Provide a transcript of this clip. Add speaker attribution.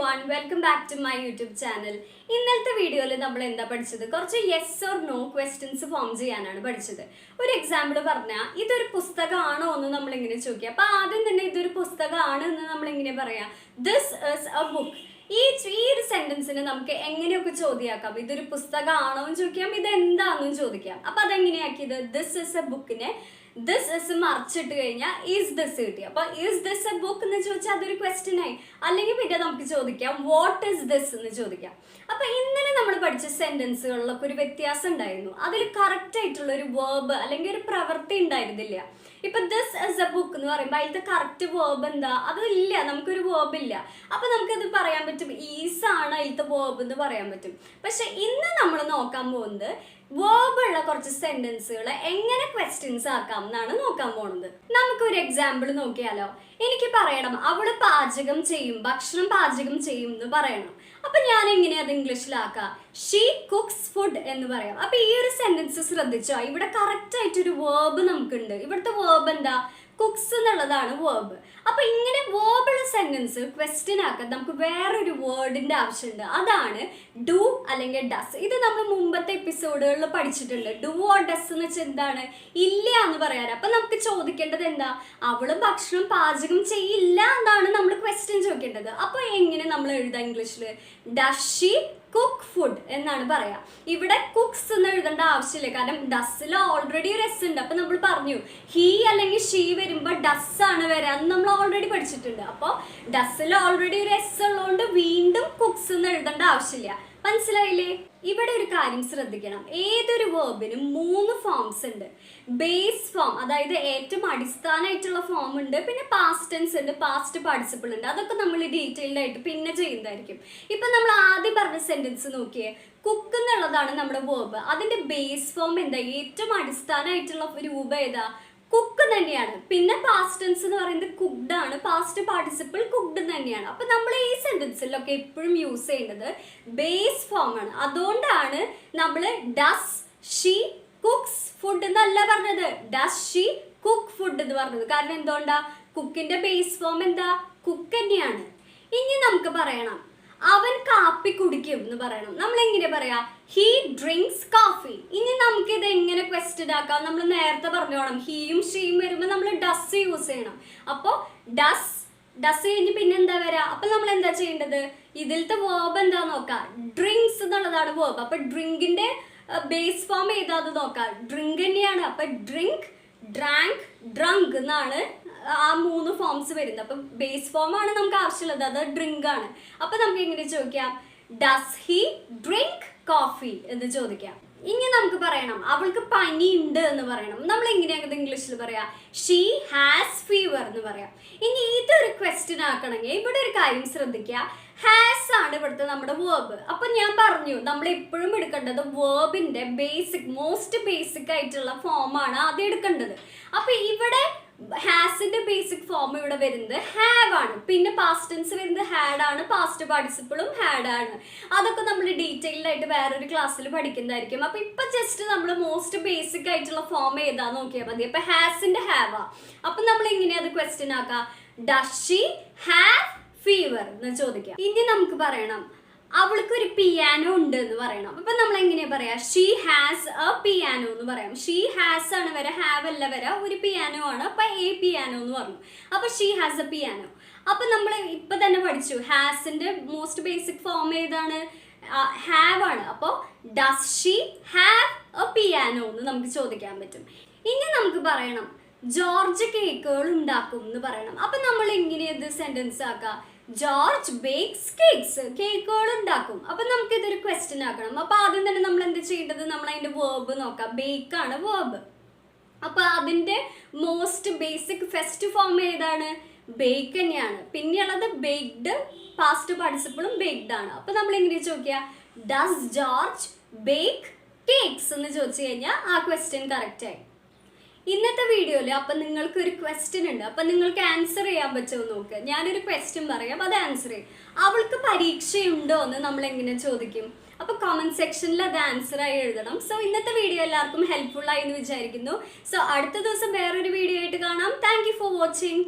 Speaker 1: everyone, welcome back to my YouTube channel. ഇന്നത്തെ വീഡിയോയിൽ നമ്മൾ എന്താ പഠിച്ചത്? കുറച്ച് yes or no questions form ചെയ്യാനാണ് പഠിച്ചത്. ഒരു എക്സാമ്പിൾ പറഞ്ഞാൽ ഇതൊരു പുസ്തകമാണോ എന്ന് നമ്മൾ ഇങ്ങനെ ചോദിക്കുക. അപ്പോൾ ആദ്യം തന്നെ ഇതൊരു പുസ്തകമാണ് എന്ന് നമ്മൾ ഇങ്ങനെ പറയാം. This is A book. ഈ ഒരു സെന്റൻസിന് നമുക്ക് എങ്ങനെയൊക്കെ ചോദ്യമാക്കാം. ഇതൊരു പുസ്തകമാണോ എന്ന് ചോദിക്കാം, ഇത് എന്താണെന്നും ചോദിക്കാം. അപ്പോൾ അതെങ്ങനെയാക്കിയത്? ദിസ് ഈസ് എ ബുക്കിനെ ദിസ് ഇസ് മറിച്ചിട്ട് കഴിഞ്ഞാൽ ഈസ് ദിസ് കിട്ടി. അപ്പൊ ഈസ് ദിസ് എ ബുക്ക് എന്ന് ചോദിച്ചാൽ അതൊരു ക്വസ്റ്റ്യൻ ആയി. അല്ലെങ്കിൽ പിന്നെ നമുക്ക് ചോദിക്കാം വാട്ട് ഈസ് ദിസ് എന്ന് ചോദിക്കാം. അപ്പൊ ഇന്നലെ നമ്മൾ പഠിച്ച സെന്റൻസുകളിലൊക്കെ ഒരു വ്യത്യാസം ഉണ്ടായിരുന്നു. അതിൽ കറക്റ്റ് ആയിട്ടുള്ള ഒരു വേർബ് അല്ലെങ്കിൽ ഒരു പ്രവൃത്തി ഉണ്ടായിരുന്നില്ല. ഇപ്പൊ ദിസ് ഇസ് എ ബുക്ക് എന്ന് പറയുമ്പോൾ അതിലത്തെ കറക്റ്റ് വേർബ് എന്താ? അതില്ല, നമുക്കൊരു വേർബ് ഇല്ല. അപ്പൊ നമുക്കത് പറയാൻ പറ്റും ഈസ് ആണ് അതിലത്തെ വേർബ് എന്ന് പറയാൻ പറ്റും. പക്ഷെ ഇന്ന് നമ്മൾ നോക്കാൻ പോകുന്നത് വേർബ് ഉള്ള കുറച്ച് സെന്റൻസുകൾ എങ്ങനെ ക്വസ്റ്റ്യൻസ് ആക്കാം എന്നാണ് നോക്കാൻ പോകുന്നത്. നമുക്കൊരു എക്സാമ്പിൾ നോക്കിയാലോ. എനിക്ക് പറയണം അവള് പാചകം ചെയ്യും, ഭക്ഷണം പാചകം ചെയ്യും എന്ന് പറയണം. അപ്പൊ ഞാൻ എങ്ങനെയാ അത് ഇംഗ്ലീഷിലാക്കാം? ഷീ കുക്സ് ഫുഡ് എന്ന് പറയാം. അപ്പൊ ഈ ഒരു സെന്റൻസ് ശ്രദ്ധിച്ചോ, ഇവിടെ കറക്റ്റ് ആയിട്ടൊരു വേർബ് നമുക്കുണ്ട്. ഇവിടുത്തെ വേർബ് എന്താ? കുക്സ് എന്നുള്ളതാണ് വേർബ്. അപ്പൊ ഇങ്ങനെ വേർബുള്ള സെന്റൻസ് ക്വസ്റ്റ്യൻ ആക്കാൻ നമുക്ക് വേറൊരു വേർഡിന്റെ ആവശ്യമുണ്ട്. അതാണ് ഡു അല്ലെങ്കിൽ ഡസ്. ഇത് നമ്മൾ മുമ്പത്തെ എപ്പിസോഡുകളിൽ പഠിച്ചിട്ടുണ്ട്. ഡു ഓർ ഡസ് എന്ന് വെച്ചാൽ എന്താണ്? ഇല്ല എന്ന് പറയാൻ. അപ്പൊ നമുക്ക് ചോദിക്കേണ്ടത് എന്താ? അവള് ഭക്ഷണം പാചകം ചെയ്യില്ല എന്നാണ് നമ്മൾ ക്വസ്റ്റ്യൻ ചോദിക്കേണ്ടത്. അപ്പൊ എങ്ങനെ നമ്മൾ എഴുതാം ഇംഗ്ലീഷില്? ഡസ് ഷീ കുക്ക് ഫുഡ് എന്നാണ് പറയാ. ഇവിടെ കുക്സ് എന്ന് എഴുതേണ്ട ആവശ്യമില്ല, കാരണം ഡസ്സിൽ ഓൾറെഡി ഒരു എസ് ഉണ്ട്. അപ്പൊ നമ്മൾ പറഞ്ഞു ഹീ അല്ലെങ്കിൽ ഷീ വരുമ്പോ ഡസ് ആണ് വരാ എന്ന് നമ്മൾ ഓൾറെഡി പഠിച്ചിട്ടുണ്ട്. അപ്പോൾ ഡസ്സിൽ ഓൾറെഡി ഒരു എസ് ഉള്ളതുകൊണ്ട് വീണ്ടും കുക്സ് എന്ന് എഴുതേണ്ട ആവശ്യമില്ല. മനസ്സിലായില്ലേ? ഇവിടെ ഒരു കാര്യം ശ്രദ്ധിക്കണം. ഏതൊരു വേർബിനും 3 ഫോംസ് ഉണ്ട്. ബേസ് ഫോം, അതായത് ഏറ്റവും അടിസ്ഥാനമായിട്ടുള്ള ഫോം ഉണ്ട്. പിന്നെ പാസ്റ്റ് ടെൻസ് ഉണ്ട്, പാസ്റ്റ് പാർട്ടിസിപ്പിൾ ഉണ്ട്. അതൊക്കെ നമ്മൾ ഡീറ്റെയിൽഡ് ആയിട്ട് പിന്നെ ചെയ്യുന്നതായിരിക്കും. ഇപ്പൊ നമ്മൾ ആദ്യം പറഞ്ഞ സെന്റൻസ് നോക്കിയേ, കുക്ക് എന്നുള്ളതാണ് നമ്മുടെ വേർബ്. അതിന്റെ ബേസ് ഫോം എന്താ? ഏറ്റവും അടിസ്ഥാനമായിട്ടുള്ള രൂപം ഏതാ? കുക്ക് തന്നെയാണ്. പിന്നെ പാസ്റ്റ് ടെൻസ് എന്ന് പറയുന്നത് കുക്ഡ് ആണ്, പാസ്റ്റ് പാർട്ടിസിപ്പിൾ കുക്ഡ് തന്നെയാണ്. അപ്പൊ നമ്മൾ ഈ സെന്റൻസിലൊക്കെ എപ്പോഴും യൂസ് ചെയ്യുന്നത് ബേസ് ഫോം ആണ്. അതുകൊണ്ടാണ് നമ്മൾ ഡസ് ഷീ കുക്സ് ഫുഡ് എന്നല്ല പറഞ്ഞത്, ഡസ് ഷീ കുക്ക് ഫുഡ് എന്ന് പറഞ്ഞത്. കാരണം എന്തുകൊണ്ടാ? കുക്കിന്റെ ബേസ് ഫോം എന്താ? കുക്ക് തന്നെയാണ്. ഇനി നമുക്ക് പറയണം അവൻ കാപ്പി കുടിക്കും എന്ന് പറയണം. നമ്മൾ എങ്ങനെ പറയാ? He drinks coffee. ഇനി നമുക്ക് ഇത് എങ്ങനെ ക്വസ്റ്റ്യൻ ആക്കാം? നമ്മൾ നേരത്തെ പറഞ്ഞോണം, ഹീയും ഷീയും വരുമ്പോൾ നമ്മൾ ഡസ് യൂസ് ചെയ്യണം. അപ്പോൾ ഡസ് കഴിഞ്ഞ് പിന്നെ എന്താ വരാ? അപ്പൊ നമ്മൾ എന്താ ചെയ്യേണ്ടത്? ഇതിലത്തെ വേർബ് എന്താ നോക്കാം? ഡ്രിങ്ക്സ് എന്നുള്ളതാണ് വേർബ്. അപ്പൊ ഡ്രിങ്കിന്റെ ബേസ് ഫോം ഏതാന്ന് നോക്കാം? ഡ്രിങ്ക് തന്നെയാണ്. അപ്പൊ ഡ്രിങ്ക്, ഡ്രാങ്ക്, ഡ്രങ്ക് എന്നാണ് ആ 3 ഫോംസ് വരുന്നത്. അപ്പൊ ബേസ് ഫോം ആണ് നമുക്ക് ആവശ്യമുള്ളത്, അത് ഡ്രിങ്ക് ആണ്. അപ്പൊ നമുക്ക് എങ്ങനെ ചോദിക്കാം? ഡസ് ഹി ഡ്രിങ്ക് കോഫി എന്ന് ചോദിക്കാം. ഇനി നമുക്ക് പറയണം അവൾക്ക് പനി ഉണ്ട് എന്ന് പറയണം. നമ്മൾ എങ്ങനെയാണ് ഇംഗ്ലീഷിൽ പറയാ? ഷീ ഹാസ് ഫീവർ എന്ന് പറയാം. ഇനി ഇതൊരു ക്വസ്റ്റ്യൻ ആക്കണമെങ്കിൽ ഇവിടെ ഒരു കാര്യം ശ്രദ്ധിക്കുക. ഹാസ് ആണ് ഇവിടുത്തെ നമ്മുടെ വേർബ്. അപ്പൊ ഞാൻ പറഞ്ഞു നമ്മൾ എപ്പോഴും എടുക്കേണ്ടത് വേർബിന്റെ മോസ്റ്റ് ബേസിക് ആയിട്ടുള്ള ഫോമാണ് ആദ്യം എടുക്കേണ്ടത്. അപ്പൊ ഇവിടെ ഹാസിന്റെ ബേസിക് ഫോം ഇവിടെ വരുന്നത് ഹാവ് ആണ്. പിന്നെ പാസ്റ്റ് ടെൻസ് വരുന്നത് ഹാഡ് ആണ്, പാസ്റ്റ് പാർട്ടിസിപ്പിളും ഹാഡ് ആണ്. അതൊക്കെ നമ്മൾ ഡീറ്റെയിൽഡ് ആയിട്ട് വേറൊരു ക്ലാസ്സിൽ പഠിക്കുന്നതായിരിക്കും. അപ്പൊ ഇപ്പൊ ജസ്റ്റ് നമ്മൾ മോസ്റ്റ് ബേസിക് ആയിട്ടുള്ള ഫോം ഏതാന്ന് നോക്കിയാൽ മതി. അപ്പൊ ഹാസിന്റെ ഹാവാ. അപ്പൊ നമ്മൾ എങ്ങനെയാ അത് ക്വസ്റ്റ്യൻ ആക്കാം? ഡസ് ഷീ ഹാവ് ഫീവർ എന്ന് ചോദിക്കാം. ഇനി നമുക്ക് പറയണം അവൾക്ക് ഒരു പിയാനോ ഉണ്ട് എന്ന് പറയണം. അപ്പൊ നമ്മൾ എങ്ങനെയാ പറയാ? ഷീ ഹാസ് എ പിയാനോ എന്ന് പറയാം. ഷീ ഹാസ് ആണ് വരെ, ഹാവ് അല്ല വരെ. ഒരു പിയാനോ ആണ്. അപ്പൊ എ പിയാനോ എന്ന് പറഞ്ഞു. അപ്പൊ ഷീ ഹാസ് എ പിയാനോ. അപ്പൊ നമ്മൾ ഇപ്പൊ തന്നെ പഠിച്ചു ഹാസിന്റെ മോസ്റ്റ് ബേസിക് ഫോം ഏതാണ്? ഹാവ് ആണ്. അപ്പൊ does she have A piano എന്ന് നമുക്ക് ചോദിക്കാൻ പറ്റും. ഇനി നമുക്ക് പറയണം ജോർജ് കേക്കുകൾ ഉണ്ടാക്കും എന്ന് പറയണം. അപ്പൊ നമ്മൾ എങ്ങനെയത് സെന്റൻസ് ആക്കാം? ജോർജ് ബേക്സ് കേക്ക്സ്, കേക്കുകൾ ഉണ്ടാക്കും. അപ്പൊ നമുക്ക് ഇതൊരു ക്വസ്റ്റ്യൻ ആക്കണം. അപ്പൊ ആദ്യം തന്നെ നമ്മൾ എന്ത് ചെയ്യേണ്ടത്? നമ്മൾ അതിന്റെ വേർബ് നോക്കാം. ബേക്ക് ആണ് വേർബ്. അപ്പൊ അതിന്റെ മോസ്റ്റ് ബേസിക് ഫസ്റ്റ് ഫോം ഏതാണ്? ബേക്ക് തന്നെയാണ്. പിന്നെയുള്ളത് ബേക്ക്ഡ്, പാസ്റ്റ് പാർട്ടിസിപ്പിളും ബേക്ക്ഡ് ആണ്. അപ്പൊ നമ്മൾ എങ്ങനെ ചോദിക്കുക? ഡസ് ജോർജ് ബേക്ക് കേക്ക്സ് എന്ന് ചോദിച്ചു കഴിഞ്ഞാൽ ആ ക്വസ്റ്റ്യൻ കറക്റ്റ് ആയി. ഇന്നത്തെ വീഡിയോയിൽ അപ്പം നിങ്ങൾക്ക് ഒരു ക്വസ്റ്റ്യൻ ഉണ്ട്. അപ്പം നിങ്ങൾക്ക് ആൻസർ ചെയ്യാൻ പറ്റുമോ നോക്ക്. ഞാനൊരു ക്വസ്റ്റ്യൻ പറയാം, അത് ആൻസർ ചെയ്യും. അവൾക്ക് പരീക്ഷയുണ്ടോ എന്ന് നമ്മൾ എങ്ങനെ ചോദിക്കും? അപ്പോൾ കമന്റ് സെക്ഷനിൽ അത് ആൻസർ ആയി എഴുതണം. സോ ഇന്നത്തെ വീഡിയോ എല്ലാവർക്കും ഹെൽപ്ഫുൾ ആയി എന്ന് വിചാരിക്കുന്നു. സോ അടുത്ത ദിവസം വേറൊരു വീഡിയോ ആയിട്ട് കാണാം. Thank you for watching.